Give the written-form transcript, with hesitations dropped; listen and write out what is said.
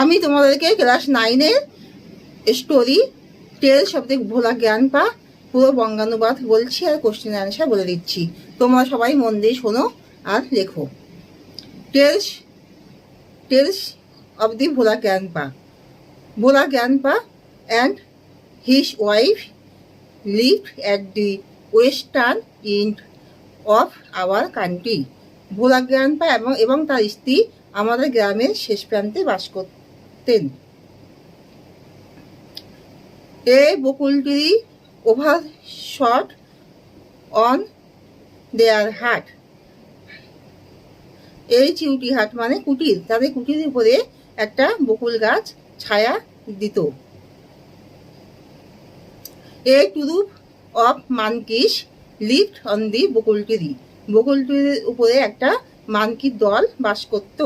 আমি তোমাদেরকে ক্লাস 9-এর স্টোরি টেলস অব দ্য ভোলা জ্ঞান পা পুরো বঙ্গানুবাদ বলছি আর কোশ্চেন অ্যান্সার বলে দিচ্ছি। তোমরা সবাই মন দিয়ে শোনো আর লেখো। টেলস টেলস অব দি ভোলা জ্ঞান পা। ভোলা জ্ঞান পা and his wife lived at the western end of our country. Bhola grandpa এবং তার স্ত্রী আমাদের গ্রামের শেষ প্রান্তে বাস করতেন। এ বকুল ট্রি ওভারশট অন দেয়ার হাট। এই চিউটি হাট মানে কুটির, তাদের কুটির উপরে একটা বকুল গাছ ছায়া দিত। A troop of monkeys lived on the bakul tree. বকুল ট্রির উপরে একটা মানকির দল বাস করত।